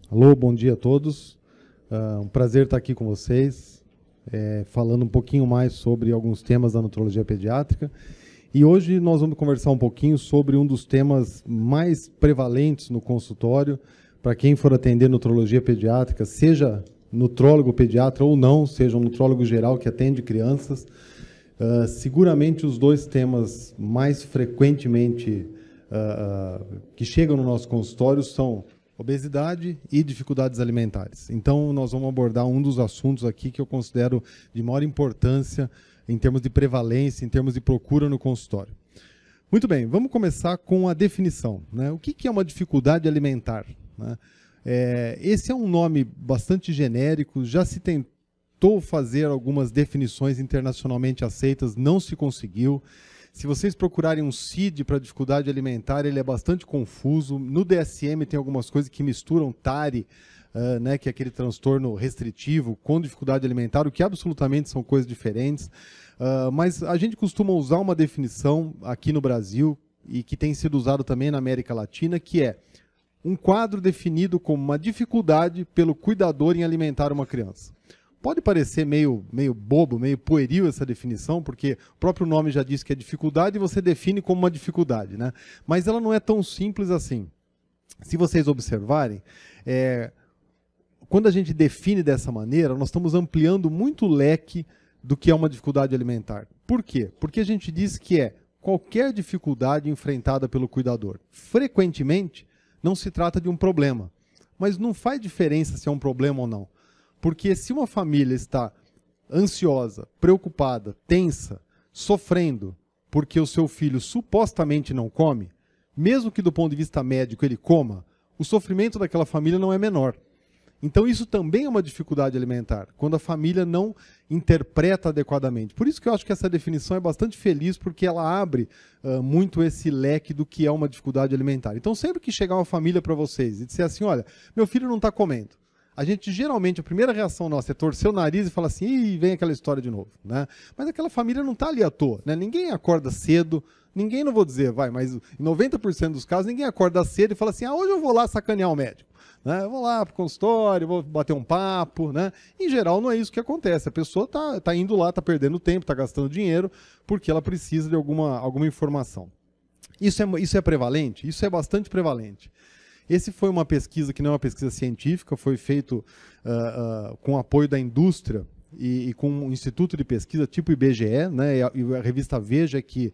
Alô, bom dia a todos. Um prazer estar aqui com vocês, falando um pouquinho mais sobre alguns temas da nutrologia pediátrica. E hoje nós vamos conversar um pouquinho sobre um dos temas mais prevalentes no consultório, para quem for atender nutrologia pediátrica, seja nutrólogo pediatra ou não, seja um nutrólogo geral que atende crianças. Seguramente os dois temas mais frequentemente que chegam no nosso consultório são obesidade e dificuldades alimentares. Então, nós vamos abordar um dos assuntos aqui que eu considero de maior importância em termos de prevalência, em termos de procura no consultório. Muito bem, vamos começar com a definição, né? O que é uma dificuldade alimentar, né? Esse é um nome bastante genérico, já se tentou fazer algumas definições internacionalmente aceitas, não se conseguiu. Se vocês procurarem um CID para dificuldade alimentar, ele é bastante confuso. No DSM tem algumas coisas que misturam TARI, né, que é aquele transtorno restritivo, com dificuldade alimentar, o que absolutamente são coisas diferentes. Mas a gente costuma usar uma definição aqui no Brasil, e que tem sido usado também na América Latina, que é um quadro definido como uma dificuldade pelo cuidador em alimentar uma criança. Pode parecer meio bobo, meio pueril essa definição, porque o próprio nome já diz que é dificuldade e você define como uma dificuldade, né? Mas ela não é tão simples assim. Se vocês observarem, quando a gente define dessa maneira, nós estamos ampliando muito o leque do que é uma dificuldade alimentar. Por quê? Porque a gente diz que é qualquer dificuldade enfrentada pelo cuidador. Frequentemente, não se trata de um problema, mas não faz diferença se é um problema ou não. Porque se uma família está ansiosa, preocupada, tensa, sofrendo porque o seu filho supostamente não come, mesmo que do ponto de vista médico ele coma, o sofrimento daquela família não é menor. Então isso também é uma dificuldade alimentar, quando a família não interpreta adequadamente. Por isso que eu acho que essa definição é bastante feliz, porque ela abre muito esse leque do que é uma dificuldade alimentar. Então sempre que chegar uma família para vocês e disser assim, olha, meu filho não está comendo, a gente geralmente, a primeira reação nossa é torcer o nariz e falar assim, ih, vem aquela história de novo, né? Mas aquela família não está ali à toa, né? Ninguém acorda cedo, ninguém, não vou dizer, mas em 90% dos casos, ninguém acorda cedo e fala assim, hoje eu vou lá sacanear o médico, né? Eu vou lá para o consultório, vou bater um papo, né? Em geral não é isso que acontece, a pessoa tá indo lá, está perdendo tempo, está gastando dinheiro, porque ela precisa de alguma informação. Isso é prevalente? Isso é bastante prevalente. Esse foi uma pesquisa que não é uma pesquisa científica, foi feito com apoio da indústria e com um instituto de pesquisa tipo IBGE, né, e a revista Veja que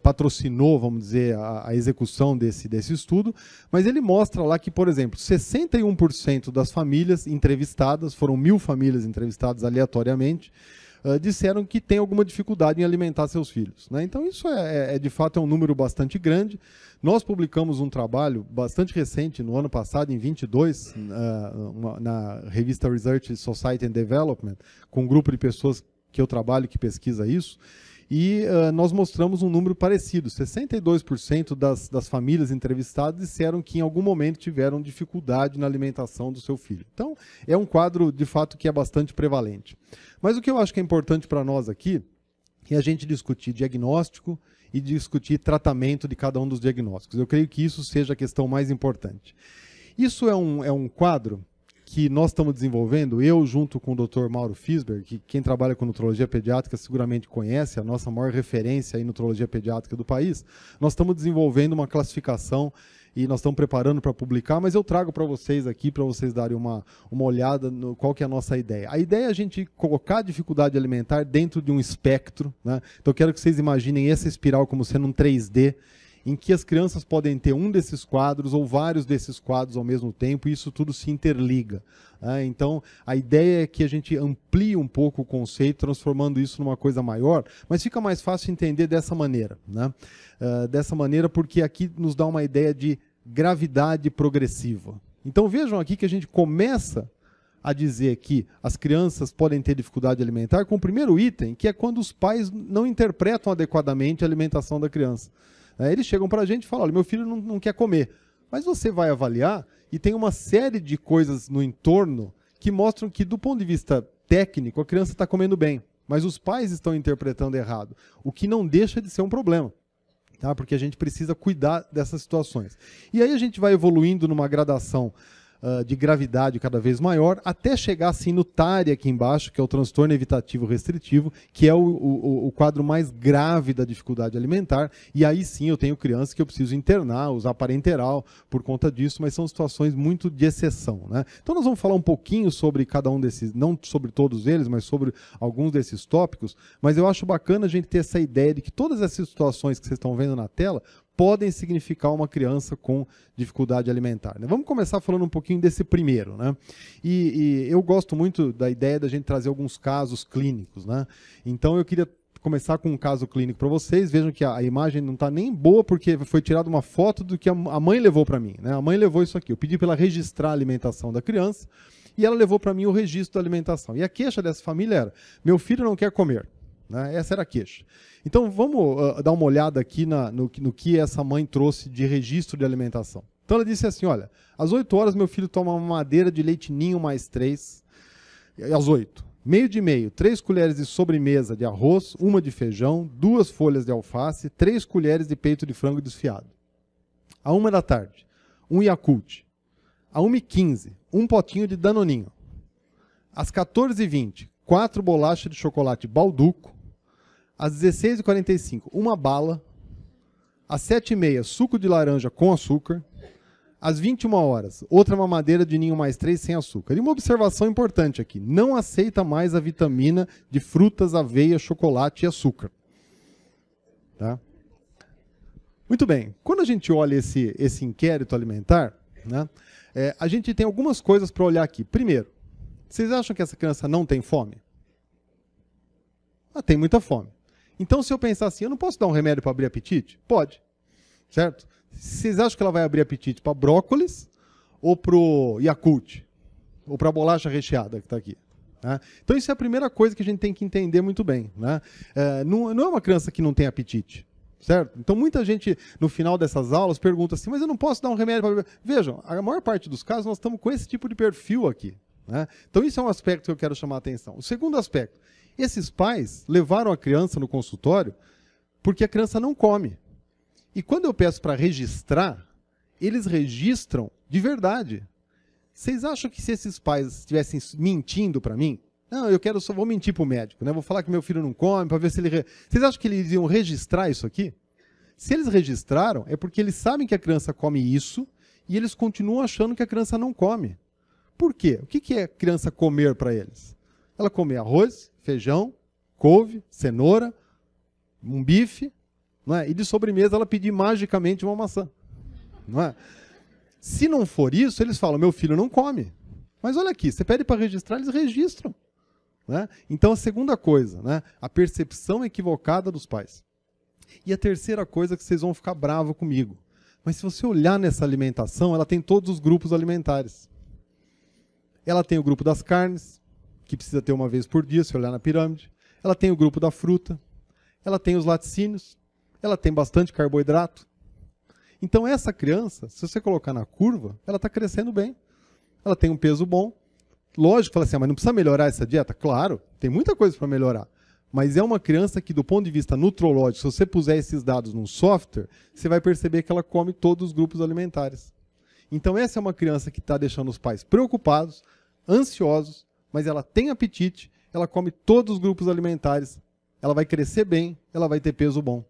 patrocinou, vamos dizer, a execução desse estudo, mas ele mostra lá que, por exemplo, 61% das famílias entrevistadas, foram 1.000 famílias entrevistadas aleatoriamente, disseram que tem alguma dificuldade em alimentar seus filhos, né? Então isso de fato é um número bastante grande. Nós publicamos um trabalho bastante recente, no ano passado, em 22, na revista Research Society and Development, com um grupo de pessoas que eu trabalho que pesquisa isso, e nós mostramos um número parecido. 62% das famílias entrevistadas disseram que em algum momento tiveram dificuldade na alimentação do seu filho. Então, é um quadro, de fato, que é bastante prevalente. Mas o que eu acho que é importante para nós aqui é a gente discutir diagnóstico e discutir tratamento de cada um dos diagnósticos. Eu creio que isso seja a questão mais importante. Isso é um quadro que nós estamos desenvolvendo, eu junto com o Dr. Mauro Fisberg, que quem trabalha com nutrologia pediátrica seguramente conhece, a nossa maior referência em nutrologia pediátrica do país. Nós estamos desenvolvendo uma classificação e nós estamos preparando para publicar, mas eu trago para vocês aqui, para vocês darem uma olhada no qual que é a nossa ideia. A ideia é a gente colocar a dificuldade alimentar dentro de um espectro, né? Então eu quero que vocês imaginem essa espiral como sendo um 3D, em que as crianças podem ter um desses quadros ou vários desses quadros ao mesmo tempo, e isso tudo se interliga, né? Então, a ideia é que a gente amplie um pouco o conceito, transformando isso numa coisa maior, mas fica mais fácil entender dessa maneira, né? Dessa maneira, porque aqui nos dá uma ideia de gravidade progressiva. Então, vejam aqui que a gente começa a dizer que as crianças podem ter dificuldade alimentar com o primeiro item, que é quando os pais não interpretam adequadamente a alimentação da criança. Eles chegam para a gente e falam, olha, meu filho não quer comer. Mas você vai avaliar e tem uma série de coisas no entorno que mostram que, do ponto de vista técnico, a criança está comendo bem, mas os pais estão interpretando errado, o que não deixa de ser um problema. Tá? Porque a gente precisa cuidar dessas situações. E aí a gente vai evoluindo numa gradação de gravidade cada vez maior, até chegar assim no TARI aqui embaixo, que é o transtorno evitativo restritivo, que é o quadro mais grave da dificuldade alimentar, e aí sim eu tenho crianças que eu preciso internar, usar parenteral por conta disso, mas são situações muito de exceção, né? Então nós vamos falar um pouquinho sobre cada um desses, não sobre todos eles, mas sobre alguns desses tópicos, mas eu acho bacana a gente ter essa ideia de que todas essas situações que vocês estão vendo na tela podem significar uma criança com dificuldade alimentar, né? Vamos começar falando um pouquinho desse primeiro, né? E eu gosto muito da ideia da gente trazer alguns casos clínicos, né? Então eu queria começar com um caso clínico para vocês. Vejam que a imagem não está nem boa porque foi tirada uma foto do que a mãe levou para mim, né? A mãe levou isso aqui. Eu pedi para ela registrar a alimentação da criança e ela levou para mim o registro da alimentação. E a queixa dessa família era: meu filho não quer comer. Né? Essa era a queixa. Então vamos dar uma olhada aqui no que essa mãe trouxe de registro de alimentação. Então ela disse assim: olha, às 8 horas meu filho toma uma mamadeira de leite ninho mais 3, às 8. Meio de meio, 3 colheres de sobremesa de arroz, 1 de feijão, 2 folhas de alface, 3 colheres de peito de frango desfiado. À 1 da tarde, 1 Yakult. À 1h15, 1 potinho de danoninho. Às 14h20, 4 bolachas de chocolate Balduco. Às 16h45, 1 bala. Às 7h30, suco de laranja com açúcar. Às 21 horas, outra mamadeira de ninho mais 3 sem açúcar. E uma observação importante aqui: não aceita mais a vitamina de frutas, aveia, chocolate e açúcar. Tá? Muito bem. Quando a gente olha esse inquérito alimentar, né, a gente tem algumas coisas para olhar aqui. Primeiro, vocês acham que essa criança não tem fome? Ela tem muita fome. Então, se eu pensar assim, eu não posso dar um remédio para abrir apetite? Pode. Certo? Vocês acham que ela vai abrir apetite para brócolis ou para o Yakult? Ou para a bolacha recheada que está aqui? Né? Então, isso é a primeira coisa que a gente tem que entender muito bem. Né? Não é uma criança que não tem apetite. Certo? Então, muita gente, no final dessas aulas, pergunta assim: mas eu não posso dar um remédio para... Vejam, a maior parte dos casos, nós estamos com esse tipo de perfil aqui. Né? Então, isso é um aspecto que eu quero chamar a atenção. O segundo aspecto: esses pais levaram a criança no consultório porque a criança não come. E quando eu peço para registrar, eles registram de verdade. Vocês acham que se esses pais estivessem mentindo para mim, não, só vou mentir para o médico, né? Vou falar que meu filho não come, para ver se ele... Vocês acham que eles iam registrar isso aqui? Se eles registraram, é porque eles sabem que a criança come isso e eles continuam achando que a criança não come. Por quê? O que é a criança comer para eles? Ela come arroz, feijão, couve, cenoura, um bife, não é? E de sobremesa ela pedir magicamente uma maçã. Não é? Se não for isso, eles falam: meu filho não come. Mas olha aqui, você pede para registrar, eles registram. Né? Então, a segunda coisa, né? A percepção equivocada dos pais. E a terceira coisa, que vocês vão ficar bravos comigo: mas se você olhar nessa alimentação, ela tem todos os grupos alimentares. Ela tem o grupo das carnes, que precisa ter uma vez por dia, se olhar na pirâmide. Ela tem o grupo da fruta. Ela tem os laticínios. Ela tem bastante carboidrato. Então, essa criança, se você colocar na curva, ela está crescendo bem. Ela tem um peso bom. Lógico, fala assim: mas não precisa melhorar essa dieta? Claro, tem muita coisa para melhorar. Mas é uma criança que, do ponto de vista nutrológico, se você puser esses dados num software, você vai perceber que ela come todos os grupos alimentares. Então, essa é uma criança que está deixando os pais preocupados, ansiosos, mas ela tem apetite, ela come todos os grupos alimentares, ela vai crescer bem, ela vai ter peso bom.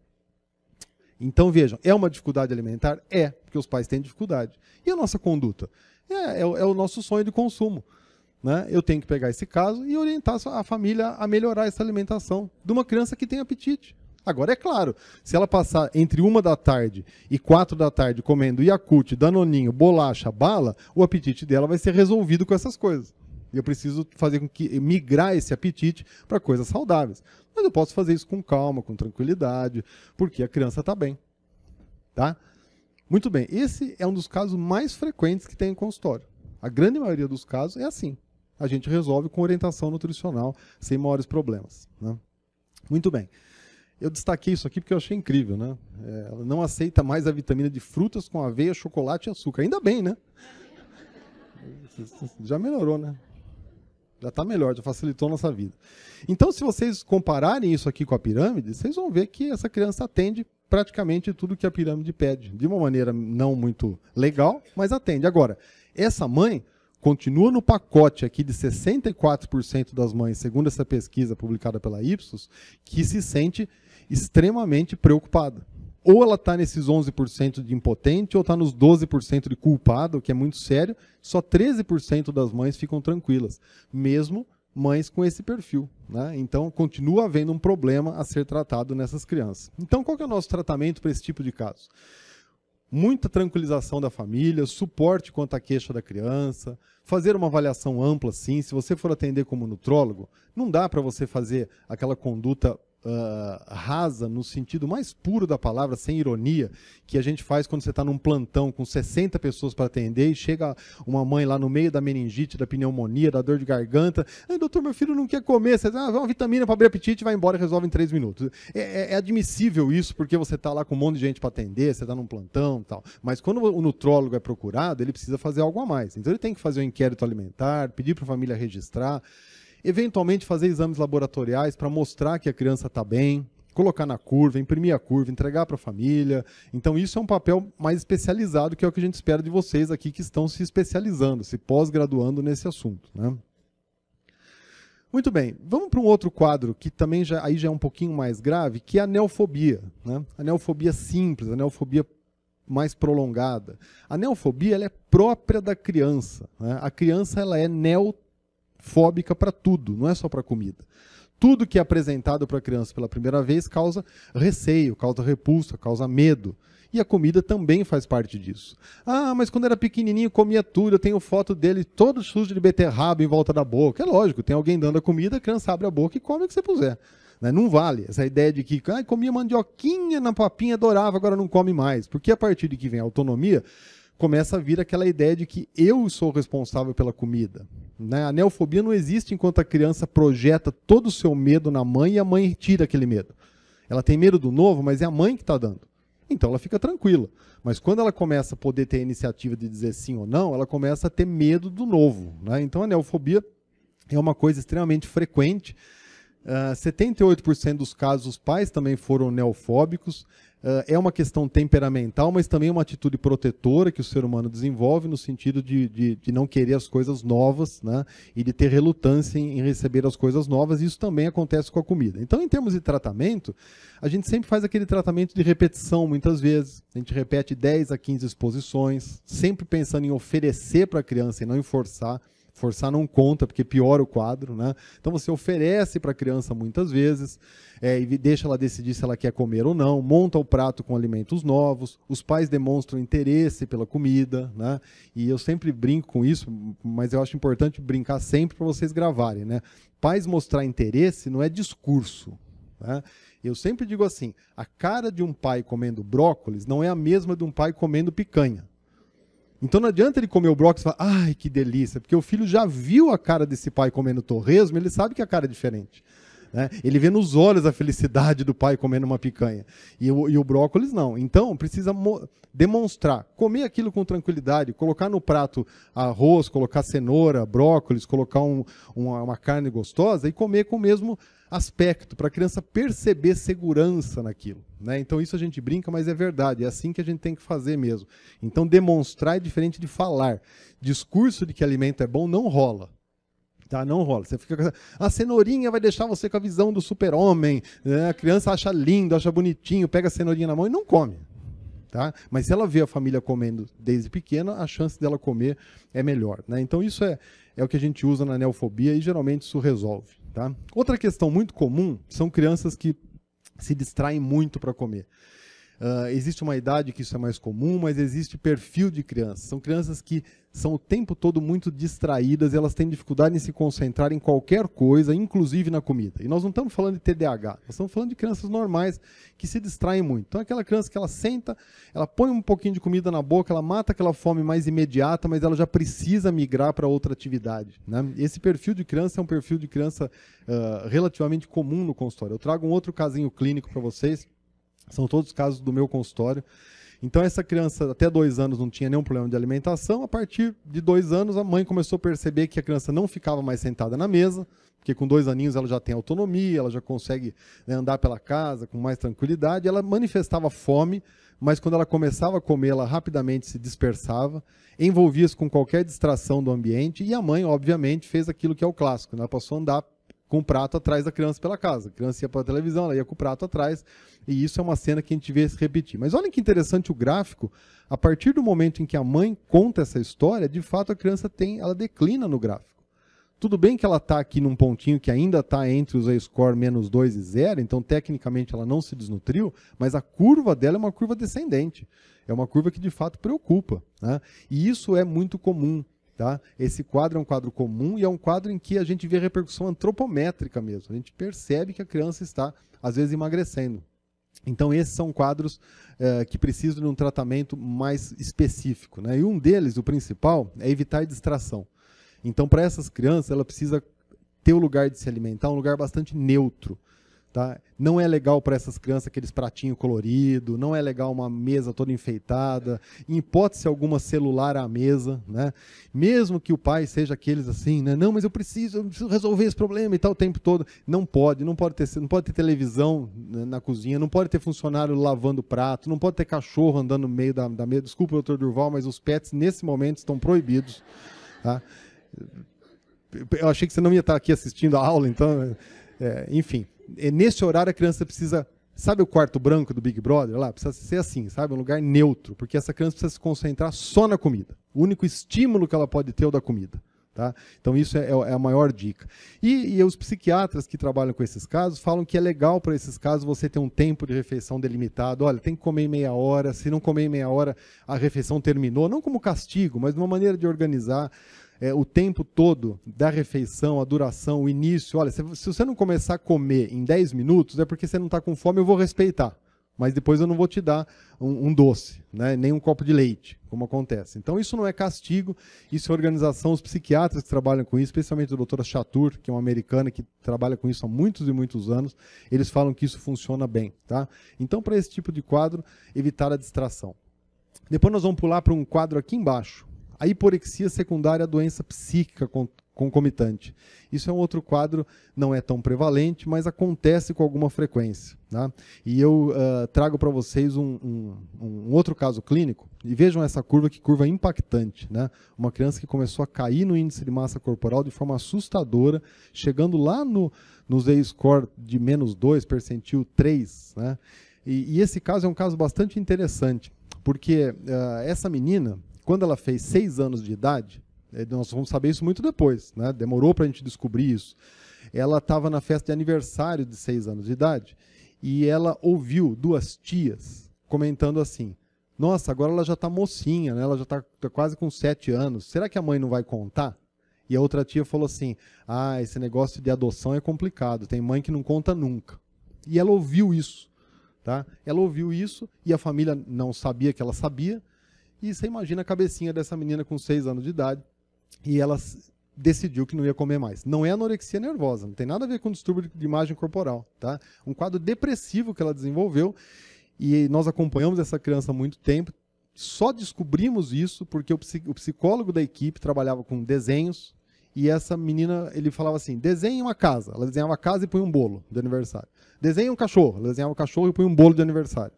Então, vejam, é uma dificuldade alimentar? É, porque os pais têm dificuldade. E a nossa conduta? É o nosso sonho de consumo. Né? Eu tenho que pegar esse caso e orientar a família a melhorar essa alimentação de uma criança que tem apetite. Agora, é claro, se ela passar entre 1 da tarde e 4 da tarde comendo Yakult, danoninho, bolacha, bala, o apetite dela vai ser resolvido com essas coisas. E eu preciso fazer com que migrar esse apetite para coisas saudáveis. Mas eu posso fazer isso com calma, com tranquilidade, porque a criança está bem. Tá? Muito bem, esse é um dos casos mais frequentes que tem em consultório. A grande maioria dos casos é assim. A gente resolve com orientação nutricional, sem maiores problemas. Né? Muito bem. Eu destaquei isso aqui porque eu achei incrível. Né? Ela não aceita mais a vitamina de frutas com aveia, chocolate e açúcar. Ainda bem, né? Já melhorou, né? Já está melhor, já facilitou a nossa vida. Então, se vocês compararem isso aqui com a pirâmide, vocês vão ver que essa criança atende praticamente tudo que a pirâmide pede. De uma maneira não muito legal, mas atende. Agora, Essa mãe continua no pacote aqui de 64% das mães, segundo essa pesquisa publicada pela Ipsos, que se sente extremamente preocupada. Ou ela está nesses 11% de impotente, ou está nos 12% de culpado, que é muito sério. Só 13% das mães ficam tranquilas, mesmo mães com esse perfil, né? Então, continua havendo um problema a ser tratado nessas crianças. Então, qual que é o nosso tratamento para esse tipo de caso? Muita tranquilização da família, suporte quanto à queixa da criança, fazer uma avaliação ampla, sim. Se você for atender como nutrólogo, não dá para você fazer aquela conduta rasa, no sentido mais puro da palavra, sem ironia, que a gente faz quando você está num plantão com 60 pessoas para atender e chega uma mãe lá no meio da meningite, da pneumonia, da dor de garganta. Ai, doutor, meu filho não quer comer. Você diz, uma vitamina para abrir apetite, vai embora e resolve em 3 minutos. É admissível isso, porque você está lá com um monte de gente para atender, você está num plantão e tal. Mas quando o nutrólogo é procurado, ele precisa fazer algo a mais. Então ele tem que fazer um inquérito alimentar, pedir para a família registrar, eventualmente fazer exames laboratoriais para mostrar que a criança está bem, colocar na curva, imprimir a curva, entregar para a família. Então isso é um papel mais especializado, que é o que a gente espera de vocês aqui que estão se especializando, se pós-graduando nesse assunto, né? Muito bem, vamos para um outro quadro que também já é um pouquinho mais grave, que é a neofobia, né? A neofobia simples, a neofobia mais prolongada. A neofobia ela é própria da criança, né? A criança ela é neofóbica para tudo, não é só para comida. Tudo que é apresentado para a criança pela primeira vez causa receio, causa repulsa, causa medo. E a comida também faz parte disso. Ah, mas quando era pequenininho comia tudo, eu tenho foto dele todo sujo de beterraba em volta da boca. É lógico, tem alguém dando a comida, a criança abre a boca e come o que você puser. Não vale essa ideia de que comia mandioquinha na papinha, adorava, agora não come mais. Porque a partir de que vem a autonomia, começa a vir aquela ideia de que eu sou responsável pela comida. Né? A neofobia não existe enquanto a criança projeta todo o seu medo na mãe e a mãe tira aquele medo. Ela tem medo do novo, mas é a mãe que está dando. Então ela fica tranquila. Mas quando ela começa a poder ter a iniciativa de dizer sim ou não, ela começa a ter medo do novo. Né? Então a neofobia é uma coisa extremamente frequente. 78% dos casos os pais também foram neofóbicos. É uma questão temperamental, mas também uma atitude protetora que o ser humano desenvolve no sentido de não querer as coisas novas, né? E de ter relutância em receber as coisas novas. Isso também acontece com a comida. Então, em termos de tratamento, a gente sempre faz aquele tratamento de repetição, muitas vezes. A gente repete 10 a 15 exposições, sempre pensando em oferecer para a criança e não em forçar. Forçar não conta, porque piora o quadro, né? Então você oferece para a criança muitas vezes, e deixa ela decidir se ela quer comer ou não, monta o prato com alimentos novos, os pais demonstram interesse pela comida, né? E eu sempre brinco com isso, mas eu acho importante brincar sempre para vocês gravarem, né? Pais mostrar interesse não é discurso, né? Eu sempre digo assim, a cara de um pai comendo brócolis não é a mesma de um pai comendo picanha. Então não adianta ele comer o brócolis e falar, ai, que delícia, porque o filho já viu a cara desse pai comendo torresmo, ele sabe que a cara é diferente. Né? Ele vê nos olhos a felicidade do pai comendo uma picanha. E o brócolis não. Então precisa demonstrar, comer aquilo com tranquilidade, colocar no prato arroz, colocar cenoura, brócolis, colocar uma carne gostosa e comer com o mesmo aspecto, para a criança perceber segurança naquilo. Né? Então isso a gente brinca, mas é verdade, é assim que a gente tem que fazer mesmo. Então demonstrar é diferente de falar. Discurso de que alimento é bom não rola. Tá? Não rola. Você fica com a cenourinha vai deixar você com a visão do super-homem, né? A criança acha lindo, acha bonitinho, pega a cenourinha na mão e não come. Tá? Mas se ela vê a família comendo desde pequena, a chance dela comer é melhor. Né? Então isso é o que a gente usa na neofobia e geralmente isso resolve. Tá? Outra questão muito comum são crianças que se distraem muito para comer. Existe uma idade que isso é mais comum, mas existe perfil de crianças. São crianças que são o tempo todo muito distraídas, elas têm dificuldade em se concentrar em qualquer coisa, inclusive na comida. E nós não estamos falando de TDAH, nós estamos falando de crianças normais que se distraem muito. Então, aquela criança que ela senta, ela põe um pouquinho de comida na boca, ela mata aquela fome mais imediata, mas ela já precisa migrar para outra atividade. Né? Esse perfil de criança é um perfil de criança relativamente comum no consultório. Eu trago um outro casinho clínico para vocês. São todos casos do meu consultório, Então essa criança até 2 anos não tinha nenhum problema de alimentação, a partir de 2 anos a mãe começou a perceber que a criança não ficava mais sentada na mesa, porque com 2 aninhos ela já tem autonomia, ela já consegue, né, andar pela casa com mais tranquilidade, ela manifestava fome, mas quando ela começava a comer, ela rapidamente se dispersava, envolvia-se com qualquer distração do ambiente, e a mãe, obviamente, fez aquilo que é o clássico, né? Ela passou a andar com o prato atrás da criança pela casa. A criança ia para a televisão, ela ia com o prato atrás, e isso é uma cena que a gente vê se repetir. Mas olha que interessante o gráfico, a partir do momento em que a mãe conta essa história, de fato a criança ela declina no gráfico. Tudo bem que ela está aqui num pontinho que ainda está entre os Z-score -2 e 0, então tecnicamente ela não se desnutriu, mas a curva dela é uma curva descendente. É uma curva que de fato preocupa, né? E isso é muito comum. Tá? Esse quadro é um quadro comum e é um quadro em que a gente vê repercussão antropométrica mesmo. A gente percebe que a criança está, às vezes, emagrecendo. Então, esses são quadros que precisam de um tratamento mais específico, né? E um deles, o principal, é evitar distração. Então, para essas crianças, ela precisa ter o lugar de se alimentar, um lugar bastante neutro. Tá? Não é legal para essas crianças aqueles pratinhos coloridos, não é legal uma mesa toda enfeitada, em hipótese alguma celular à mesa, né? Mesmo que o pai seja aqueles assim, né? Não, mas eu preciso resolver esse problema e tal o tempo todo. Não pode ter televisão na cozinha, não pode ter funcionário lavando prato, não pode ter cachorro andando no meio da mesa. Desculpa, doutor Durval, mas os pets nesse momento estão proibidos. Tá? Eu achei que você não ia estar aqui assistindo a aula, então, enfim. Nesse horário a criança precisa, sabe o quarto branco do Big Brother? Lá precisa ser assim, sabe? Um lugar neutro, porque essa criança precisa se concentrar só na comida. O único estímulo que ela pode ter é o da comida. Tá? Então isso é a maior dica. E os psiquiatras que trabalham com esses casos falam que é legal para esses casos você ter um tempo de refeição delimitado. Olha, tem que comer em meia hora, se não comer em meia hora a refeição terminou, não como castigo, mas uma maneira de organizar o tempo todo da refeição, a duração, o início. Olha, se você não começar a comer em 10 minutos, é porque você não está com fome, eu vou respeitar. Mas depois eu não vou te dar um doce, né? Nem um copo de leite, como acontece. Então isso não é castigo, isso é organização. Os psiquiatras que trabalham com isso, especialmente a doutora Chatur, que é uma americana que trabalha com isso há muitos e muitos anos, eles falam que isso funciona bem. Tá? Então, para esse tipo de quadro, evitar a distração. Depois nós vamos pular para um quadro aqui embaixo. A hiporexia secundária à doença psíquica concomitante. Isso é um outro quadro, não é tão prevalente, mas acontece com alguma frequência. Tá? E eu trago para vocês um outro caso clínico, e vejam essa curva, que curva impactante. Né? Uma criança que começou a cair no índice de massa corporal de forma assustadora, chegando lá no Z-score de -2, percentil 3. Né? E esse caso é um caso bastante interessante, porque essa menina, quando ela fez 6 anos de idade, nós vamos saber isso muito depois, né? Demorou para a gente descobrir isso. Ela estava na festa de aniversário de 6 anos de idade e ela ouviu 2 tias comentando assim: nossa, agora ela já está mocinha, né? Ela já está quase com 7 anos, será que a mãe não vai contar? E a outra tia falou assim: ah, esse negócio de adoção é complicado, tem mãe que não conta nunca. E ela ouviu isso. Tá? Ela ouviu isso e a família não sabia que ela sabia. E você imagina a cabecinha dessa menina com 6 anos de idade, e ela decidiu que não ia comer mais. Não é anorexia nervosa, não tem nada a ver com distúrbio de imagem corporal. Tá? Um quadro depressivo que ela desenvolveu, e nós acompanhamos essa criança há muito tempo, só descobrimos isso porque o psicólogo da equipe trabalhava com desenhos, e essa menina, ele falava assim: desenhe uma casa. Ela desenhava a casa e põe um bolo de aniversário. Desenhe um cachorro. Ela desenhava o cachorro e põe um bolo de aniversário.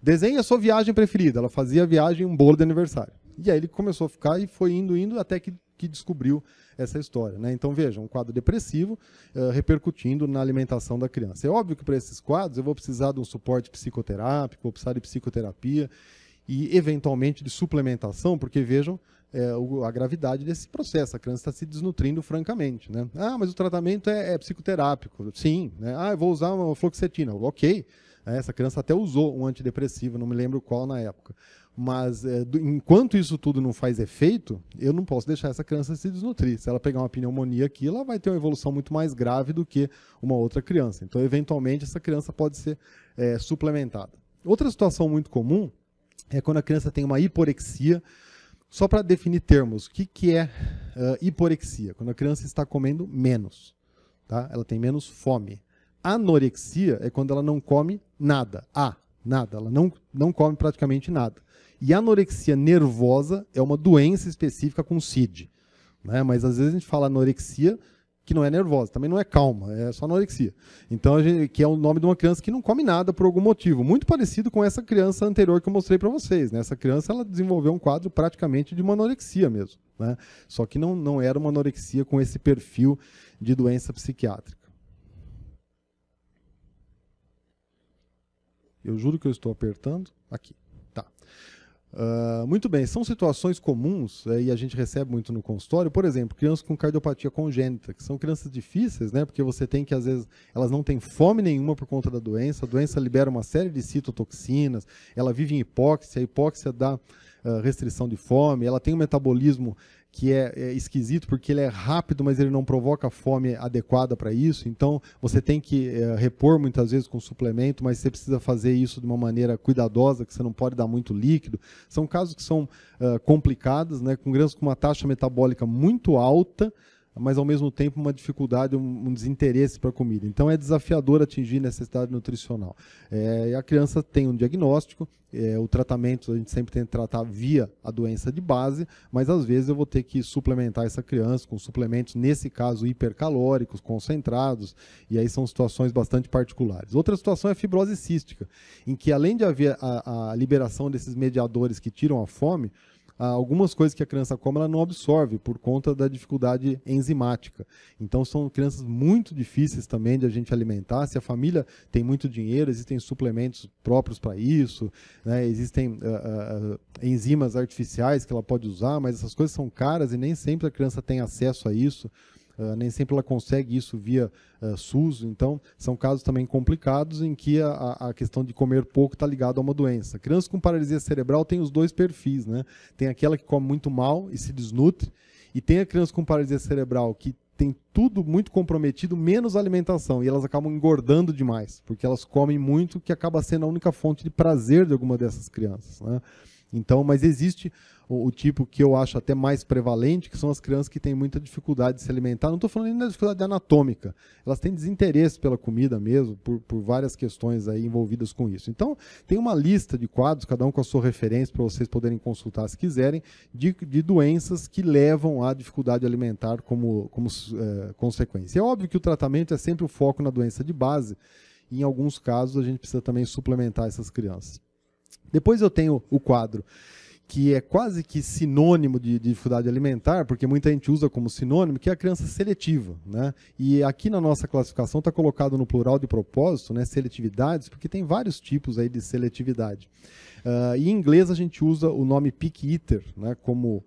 Desenhe a sua viagem preferida. Ela fazia a viagem e um bolo de aniversário. E aí ele começou a ficar e foi indo até que descobriu essa história. Né? Então, veja, um quadro depressivo repercutindo na alimentação da criança. É óbvio que para esses quadros eu vou precisar de um suporte psicoterápico, vou precisar de psicoterapia e, eventualmente, de suplementação, porque, vejam, a gravidade desse processo. A criança está se desnutrindo francamente. Né? Ah, mas o tratamento é psicoterápico. Sim. Né? Ah, eu vou usar uma fluoxetina. Ok. Essa criança até usou um antidepressivo, não me lembro qual na época. Mas enquanto isso tudo não faz efeito, eu não posso deixar essa criança se desnutrir. Se ela pegar uma pneumonia aqui, ela vai ter uma evolução muito mais grave do que uma outra criança. Então, eventualmente, essa criança pode ser suplementada. Outra situação muito comum é quando a criança tem uma hiporexia. Só para definir termos, o que é hiporexia? Quando a criança está comendo menos. Tá? Ela tem menos fome. Anorexia é quando ela não come nada. Nada. Ela não come praticamente nada. E a anorexia nervosa é uma doença específica com CID. Né? Mas às vezes a gente fala anorexia que não é nervosa, também não é calma, é só anorexia. Então, que é o nome de uma criança que não come nada por algum motivo. Muito parecido com essa criança anterior que eu mostrei para vocês. Né? Essa criança ela desenvolveu um quadro praticamente de uma anorexia mesmo. Né? Só que não era uma anorexia com esse perfil de doença psiquiátrica. Eu juro que eu estou apertando. Aqui. Tá. Muito bem, são situações comuns e a gente recebe muito no consultório, por exemplo, crianças com cardiopatia congênita, que são crianças difíceis, né, porque você tem que, às vezes, elas não têm fome nenhuma por conta da doença, a doença libera uma série de citotoxinas, ela vive em hipóxia, a hipóxia dá restrição de fome, ela tem um metabolismo que é esquisito porque ele é rápido, mas ele não provoca a fome adequada para isso. Então, você tem que repor muitas vezes com suplemento, mas você precisa fazer isso de uma maneira cuidadosa, que você não pode dar muito líquido. São casos que são complicados, né, com crianças com uma taxa metabólica muito alta, mas ao mesmo tempo uma dificuldade, um desinteresse para a comida. Então é desafiador atingir necessidade nutricional. A criança tem um diagnóstico, o tratamento a gente sempre tem que tratar via a doença de base, mas às vezes eu vou ter que suplementar essa criança com suplementos, nesse caso hipercalóricos, concentrados, e aí são situações bastante particulares. Outra situação é a fibrose cística, em que além de haver a liberação desses mediadores que tiram a fome, algumas coisas que a criança come ela não absorve por conta da dificuldade enzimática. Então são crianças muito difíceis também de a gente alimentar. Se a família tem muito dinheiro, existem suplementos próprios para isso, né? Existem enzimas artificiais que ela pode usar, mas essas coisas são caras e nem sempre a criança tem acesso a isso. Nem sempre ela consegue isso via SUS, então são casos também complicados em que a questão de comer pouco está ligada a uma doença. Criança com paralisia cerebral tem os dois perfis, né? Tem aquela que come muito mal e se desnutre, e tem a criança com paralisia cerebral que tem tudo muito comprometido, menos a alimentação, e elas acabam engordando demais, porque elas comem muito, que acaba sendo a única fonte de prazer de alguma dessas crianças, né? Então, mas existe o tipo que eu acho até mais prevalente, que são as crianças que têm muita dificuldade de se alimentar. Não estou falando nem da dificuldade anatômica, elas têm desinteresse pela comida mesmo, por várias questões aí envolvidas com isso. Então, tem uma lista de quadros, cada um com a sua referência, para vocês poderem consultar se quiserem, de doenças que levam à dificuldade alimentar como consequência. É óbvio que o tratamento é sempre o foco na doença de base, e em alguns casos a gente precisa também suplementar essas crianças. Depois eu tenho o quadro que é quase que sinônimo de dificuldade alimentar, porque muita gente usa como sinônimo, que é a criança seletiva, né? E aqui na nossa classificação está colocado no plural de propósito, né, seletividades, porque tem vários tipos aí de seletividade. E em inglês a gente usa o nome picky eater, né, como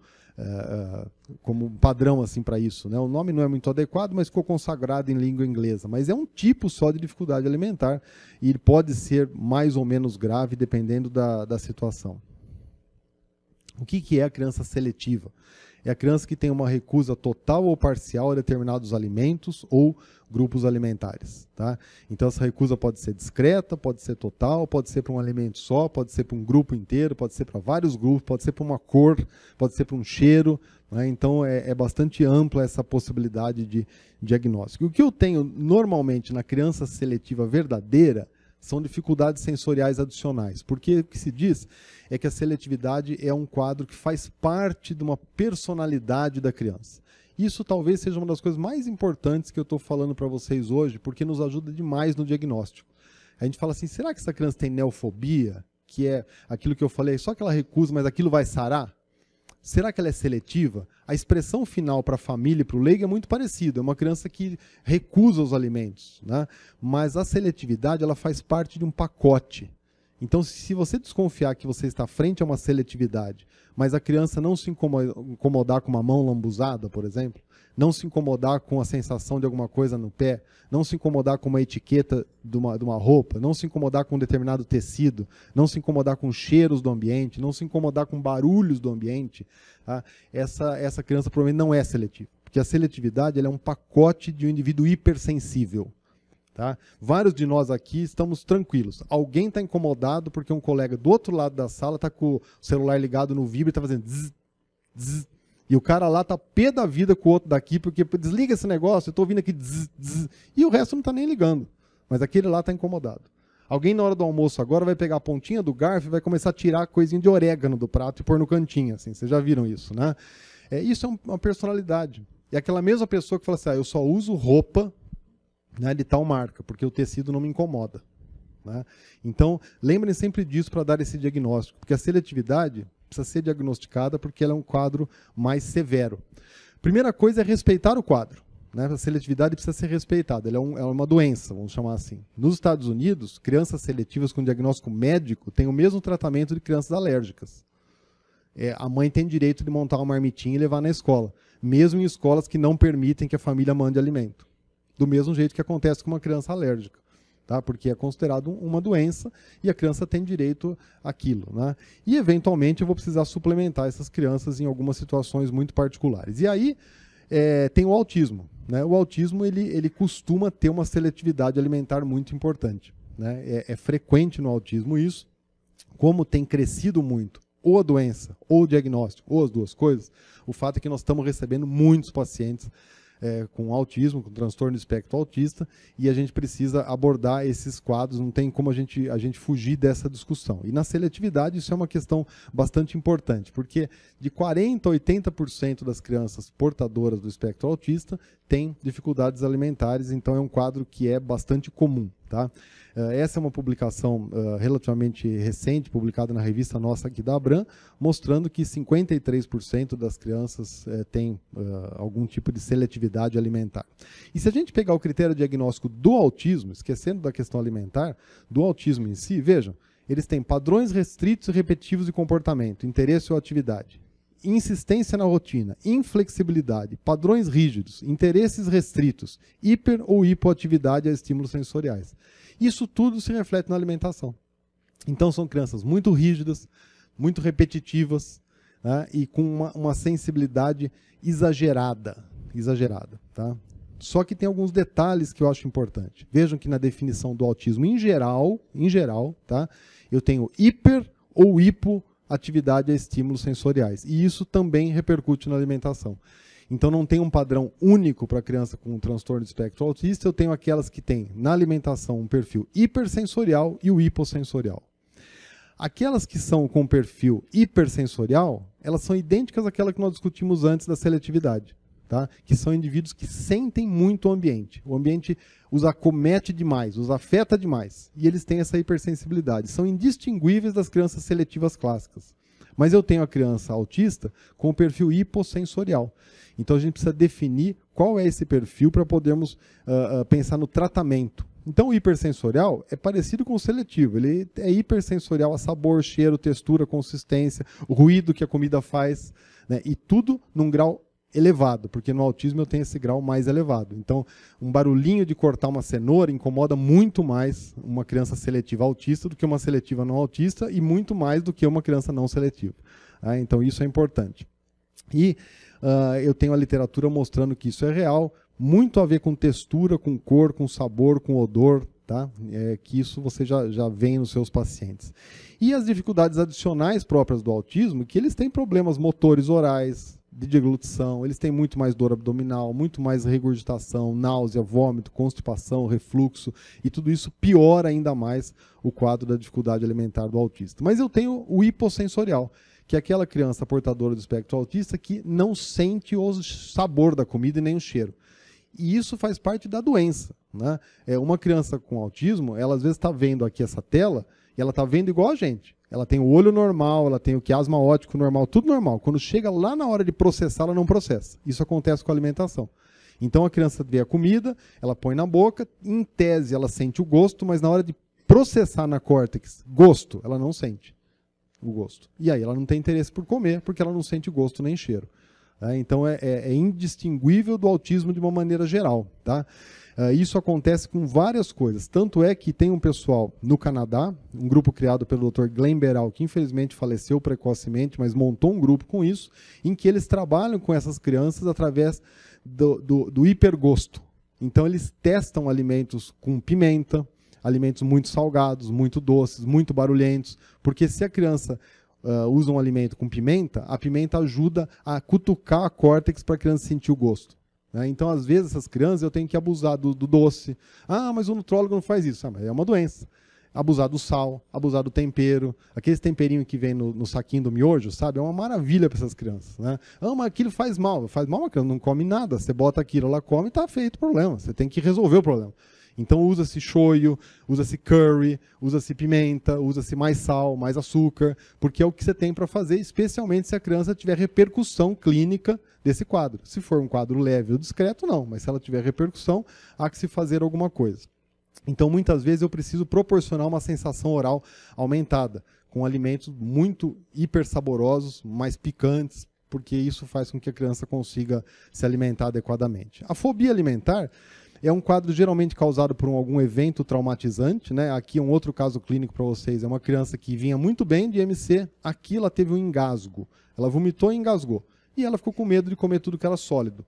padrão assim, para isso, né? O nome não é muito adequado, mas ficou consagrado em língua inglesa. Mas é um tipo só de dificuldade alimentar e ele pode ser mais ou menos grave dependendo da situação. O que é a criança seletiva? É a criança que tem uma recusa total ou parcial a determinados alimentos ou grupos alimentares. Tá? Então essa recusa pode ser discreta, pode ser total, pode ser para um alimento só, pode ser para um grupo inteiro, pode ser para vários grupos, pode ser para uma cor, pode ser para um cheiro. Né? Então é bastante ampla essa possibilidade de diagnóstico. O que eu tenho normalmente na criança seletiva verdadeira são dificuldades sensoriais adicionais, porque o que se diz é que a seletividade é um quadro que faz parte de uma personalidade da criança. Isso talvez seja uma das coisas mais importantes que eu estou falando para vocês hoje, porque nos ajuda demais no diagnóstico. A gente fala assim, será que essa criança tem neofobia? Que é aquilo que eu falei, só que ela recusa, mas aquilo vai sarar? Será que ela é seletiva? A expressão final para a família e para o leigo é muito parecida. É uma criança que recusa os alimentos, né? Mas a seletividade ela faz parte de um pacote. Então, se você desconfiar que você está frente a uma seletividade, mas a criança não se incomodar com uma mão lambuzada, por exemplo, não se incomodar com a sensação de alguma coisa no pé, não se incomodar com uma etiqueta de uma roupa, não se incomodar com um determinado tecido, não se incomodar com cheiros do ambiente, não se incomodar com barulhos do ambiente, tá? Essa criança provavelmente não é seletiva, porque a seletividade ela é um pacote de um indivíduo hipersensível. Tá? Vários de nós aqui estamos tranquilos. Alguém está incomodado porque um colega do outro lado da sala está com o celular ligado no vibra e está fazendo zzz, zzz. E o cara lá está pé da vida com o outro daqui, porque desliga esse negócio, eu estou ouvindo aqui zzz, zzz, e o resto não está nem ligando. Mas aquele lá está incomodado. Alguém na hora do almoço agora vai pegar a pontinha do garfo e vai começar a tirar a coisinha de orégano do prato e pôr no cantinho, assim. Vocês já viram isso, né? Isso é uma personalidade. É aquela mesma pessoa que fala assim, eu só uso roupa, né, de tal marca, porque o tecido não me incomoda. Né? Então, lembrem sempre disso para dar esse diagnóstico, porque a seletividade precisa ser diagnosticada porque ela é um quadro mais severo. Primeira coisa é respeitar o quadro. Né? A seletividade precisa ser respeitada, ela é uma doença, vamos chamar assim. Nos Estados Unidos, crianças seletivas com diagnóstico médico têm o mesmo tratamento de crianças alérgicas. A mãe tem direito de montar uma marmitinha e levar na escola, mesmo em escolas que não permitem que a família mande alimento. Do mesmo jeito que acontece com uma criança alérgica. Tá? Porque é considerado uma doença e a criança tem direito àquilo. Né? E, eventualmente, eu vou precisar suplementar essas crianças em algumas situações muito particulares. E aí tem o autismo. Né? O autismo ele costuma ter uma seletividade alimentar muito importante. Né? É frequente no autismo isso, como tem crescido muito ou a doença, ou o diagnóstico, ou as duas coisas, o fato é que nós estamos recebendo muitos pacientes com autismo, com transtorno de espectro autista, e a gente precisa abordar esses quadros, não tem como a gente fugir dessa discussão. E na seletividade isso é uma questão bastante importante, porque de 40% a 80% das crianças portadoras do espectro autista têm dificuldades alimentares, então é um quadro que é bastante comum. Tá? Essa é uma publicação relativamente recente, publicada na revista nossa aqui da Abram, mostrando que 53% das crianças têm algum tipo de seletividade alimentar. E se a gente pegar o critério diagnóstico do autismo, esquecendo da questão alimentar, do autismo em si, vejam, eles têm padrões restritos e repetitivos de comportamento, interesse ou atividade, insistência na rotina, inflexibilidade, padrões rígidos, interesses restritos, hiper ou hipoatividade a estímulos sensoriais. Isso tudo se reflete na alimentação. Então são crianças muito rígidas, muito repetitivas, né, e com uma sensibilidade exagerada. Tá? Só que tem alguns detalhes que eu acho importante. Vejam que na definição do autismo em geral, tá, eu tenho hiper ou hipoatividade a estímulos sensoriais. E isso também repercute na alimentação. Então não tem um padrão único para a criança com um transtorno de espectro autista, eu tenho aquelas que têm na alimentação um perfil hipersensorial e o hipossensorial. Aquelas que são com perfil hipersensorial, elas são idênticas àquela que nós discutimos antes da seletividade, tá? Que são indivíduos que sentem muito o ambiente os acomete demais, os afeta demais, e eles têm essa hipersensibilidade. São indistinguíveis das crianças seletivas clássicas. Mas eu tenho a criança autista com o perfil hipossensorial. Então a gente precisa definir qual é esse perfil para podermos pensar no tratamento. Então o hipersensorial é parecido com o seletivo. Ele é hipersensorial a sabor, cheiro, textura, consistência, o ruído que a comida faz, né? E tudo num grau elevado, porque no autismo eu tenho esse grau mais elevado. Então, um barulhinho de cortar uma cenoura incomoda muito mais uma criança seletiva autista do que uma seletiva não autista e muito mais do que uma criança não seletiva. Então, isso é importante. E eu tenho a literatura mostrando que isso é real, muito a ver com textura, com cor, com sabor, com odor, tá? Que isso você já vê nos seus pacientes. E as dificuldades adicionais próprias do autismo, que eles têm problemas motores orais, de deglutição, eles têm muito mais dor abdominal, muito mais regurgitação, náusea, vômito, constipação, refluxo, e tudo isso piora ainda mais o quadro da dificuldade alimentar do autista. Mas eu tenho o hipossensorial, que é aquela criança portadora do espectro autista que não sente o sabor da comida e nem o cheiro. E isso faz parte da doença, né? Uma criança com autismo, ela às vezes está vendo aqui essa tela, e ela está vendo igual a gente. Ela tem o olho normal, ela tem o quiasma óptico normal, tudo normal. Quando chega lá na hora de processar, ela não processa. Isso acontece com a alimentação. Então a criança vê a comida, ela põe na boca, em tese ela sente o gosto, mas na hora de processar na córtex gosto, ela não sente o gosto. E aí ela não tem interesse por comer, porque ela não sente gosto nem cheiro. Então é indistinguível do autismo de uma maneira geral. Tá? Isso acontece com várias coisas. Tanto é que tem um pessoal no Canadá, um grupo criado pelo Dr. Glenn Beral, que infelizmente faleceu precocemente, mas montou um grupo com isso, em que eles trabalham com essas crianças através do hipergosto. Então eles testam alimentos com pimenta, alimentos muito salgados, muito doces, muito barulhentos, porque se a criança usa um alimento com pimenta, a pimenta ajuda a cutucar a córtex para a criança sentir o gosto. Então, às vezes, essas crianças eu tenho que abusar do doce. Ah, mas o nutrólogo não faz isso. Mas é uma doença. Abusar do sal, abusar do tempero, aqueles temperinhos que vem no saquinho do miojo, sabe? É uma maravilha para essas crianças, né? Mas aquilo faz mal, a criança não come nada, você bota aquilo, ela come e tá feito o problema, você tem que resolver o problema. Então usa-se shoyu, usa-se curry, usa-se pimenta, usa-se mais sal, mais açúcar, porque é o que você tem para fazer, especialmente se a criança tiver repercussão clínica desse quadro. Se for um quadro leve ou discreto, não, mas se ela tiver repercussão, há que se fazer alguma coisa. Então, muitas vezes, eu preciso proporcionar uma sensação oral aumentada, com alimentos muito hiper saborosos, mais picantes, porque isso faz com que a criança consiga se alimentar adequadamente. A fobia alimentar é um quadro geralmente causado por algum evento traumatizante, né? Aqui um outro caso clínico para vocês, é uma criança que vinha muito bem de IMC, aqui ela teve um engasgo, ela vomitou e engasgou, e ela ficou com medo de comer tudo que era sólido.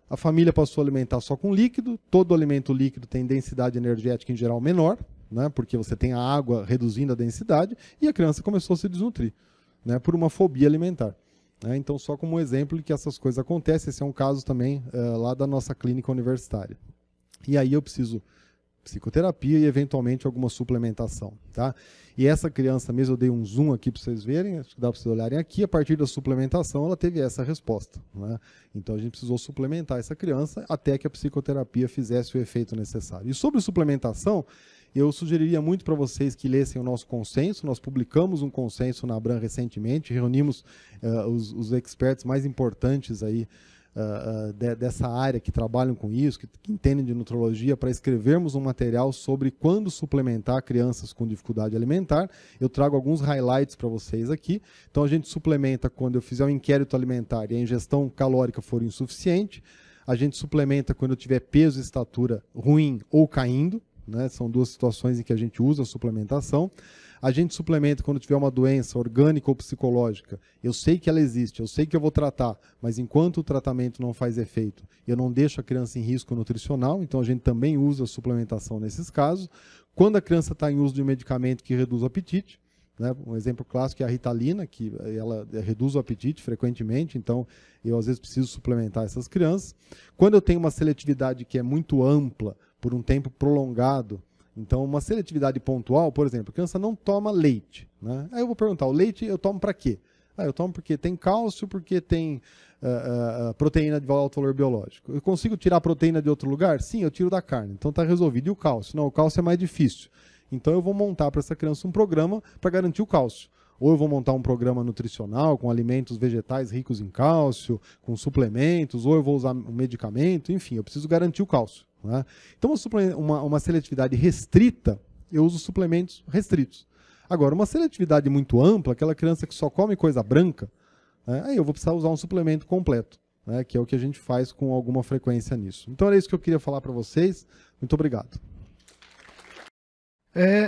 A família passou a alimentar só com líquido, todo alimento líquido tem densidade energética em geral menor, né? Porque você tem a água reduzindo a densidade, e a criança começou a se desnutrir, né? Por uma fobia alimentar. Então, só como um exemplo de que essas coisas acontecem, esse é um caso também lá da nossa clínica universitária. E aí eu preciso psicoterapia e eventualmente alguma suplementação, tá? E essa criança mesmo, eu dei um zoom aqui para vocês verem, acho que dá para vocês olharem aqui, a partir da suplementação ela teve essa resposta, né? Então a gente precisou suplementar essa criança até que a psicoterapia fizesse o efeito necessário. E sobre suplementação, eu sugeriria muito para vocês que lessem o nosso consenso. Nós publicamos um consenso na Abram recentemente, reunimos os experts mais importantes aí dessa área que trabalham com isso, que entendem de nutrologia, para escrevermos um material sobre quando suplementar crianças com dificuldade alimentar. Eu trago alguns highlights para vocês aqui. Então a gente suplementa quando eu fizer um inquérito alimentar e a ingestão calórica for insuficiente. A gente suplementa quando eu tiver peso e estatura ruim ou caindo, né? São duas situações em que a gente usa a suplementação. A gente suplementa quando tiver uma doença orgânica ou psicológica. Eu sei que ela existe, eu sei que eu vou tratar, mas enquanto o tratamento não faz efeito, eu não deixo a criança em risco nutricional, então a gente também usa a suplementação nesses casos. Quando a criança está em uso de um medicamento que reduz o apetite, né? Um exemplo clássico é a Ritalina, que ela reduz o apetite frequentemente, então eu às vezes preciso suplementar essas crianças. Quando eu tenho uma seletividade que é muito ampla, por um tempo prolongado, então, uma seletividade pontual, por exemplo, a criança não toma leite, né? Aí eu vou perguntar, o leite eu tomo para quê? Eu tomo porque tem cálcio, porque tem proteína de alto valor biológico. Eu consigo tirar a proteína de outro lugar? Sim, eu tiro da carne. Então está resolvido. E o cálcio? Não, o cálcio é mais difícil. Então eu vou montar para essa criança um programa para garantir o cálcio. Ou eu vou montar um programa nutricional com alimentos vegetais ricos em cálcio, com suplementos, ou eu vou usar um medicamento, enfim, eu preciso garantir o cálcio, né? Então, uma seletividade restrita, eu uso suplementos restritos. Agora, uma seletividade muito ampla, aquela criança que só come coisa branca, né, aí eu vou precisar usar um suplemento completo, né, que é o que a gente faz com alguma frequência nisso. Então, era isso que eu queria falar para vocês. Muito obrigado.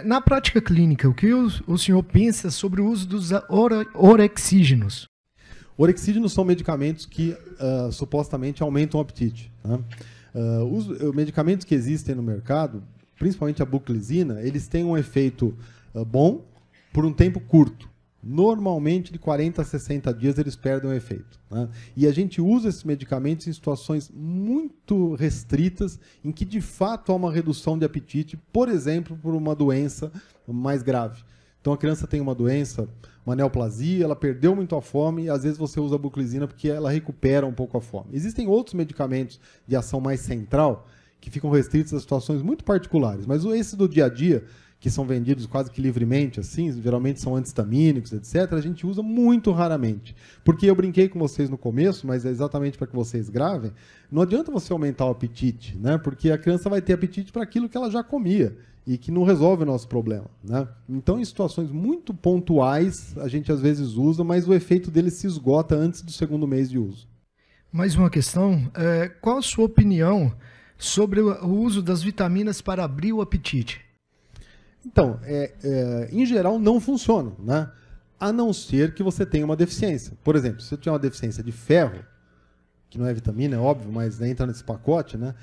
Na prática clínica, o que o senhor pensa sobre o uso dos orexígenos? Orexígenos são medicamentos que supostamente aumentam o apetite, né? Os medicamentos que existem no mercado, principalmente a buclizina, eles têm um efeito bom por um tempo curto. Normalmente, de 40 a 60 dias, eles perdem o efeito, né? E a gente usa esses medicamentos em situações muito restritas, em que de fato há uma redução de apetite, por exemplo, por uma doença mais grave. Então a criança tem uma doença, uma neoplasia, ela perdeu muito a fome, e às vezes você usa a buclizina porque ela recupera um pouco a fome. Existem outros medicamentos de ação mais central, que ficam restritos a situações muito particulares, mas esses do dia a dia, que são vendidos quase que livremente, assim, geralmente são antihistamínicos, etc., a gente usa muito raramente. Porque eu brinquei com vocês no começo, mas é exatamente para que vocês gravem, não adianta você aumentar o apetite, né? Porque a criança vai ter apetite para aquilo que ela já comia, e que não resolve o nosso problema, né? Então, em situações muito pontuais, a gente às vezes usa, mas o efeito dele se esgota antes do segundo mês de uso. Mais uma questão, qual a sua opinião sobre o uso das vitaminas para abrir o apetite? Então, em geral, não funciona, né? A não ser que você tenha uma deficiência. Por exemplo, se você tiver uma deficiência de ferro, que não é vitamina, é óbvio, mas entra nesse pacote, né?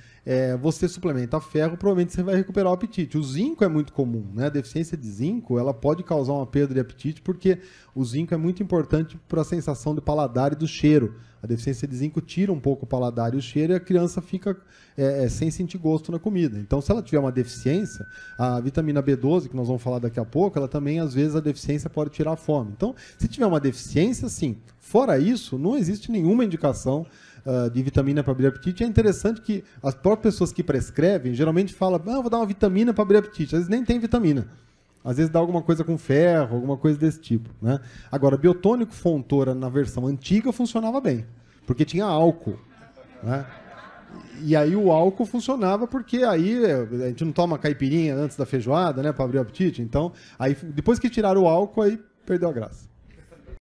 Você suplementa ferro, provavelmente você vai recuperar o apetite. O zinco é muito comum, né? A deficiência de zinco, ela pode causar uma perda de apetite, porque o zinco é muito importante para a sensação de paladar e do cheiro. A deficiência de zinco tira um pouco o paladar e o cheiro e a criança fica sem sentir gosto na comida. Então, se ela tiver uma deficiência, a vitamina B12, que nós vamos falar daqui a pouco, ela também, às vezes, a deficiência pode tirar a fome. Então, se tiver uma deficiência, sim. Fora isso, não existe nenhuma indicação de vitamina para abrir apetite. É interessante que as próprias pessoas que prescrevem geralmente falam, vou dar uma vitamina para abrir apetite. Às vezes nem tem vitamina. Às vezes dá alguma coisa com ferro, alguma coisa desse tipo, né? Agora, biotônico Fontoura na versão antiga funcionava bem, porque tinha álcool, né? E aí o álcool funcionava porque aí a gente não toma caipirinha antes da feijoada, né, para abrir o apetite. Então, aí depois que tiraram o álcool, aí perdeu a graça.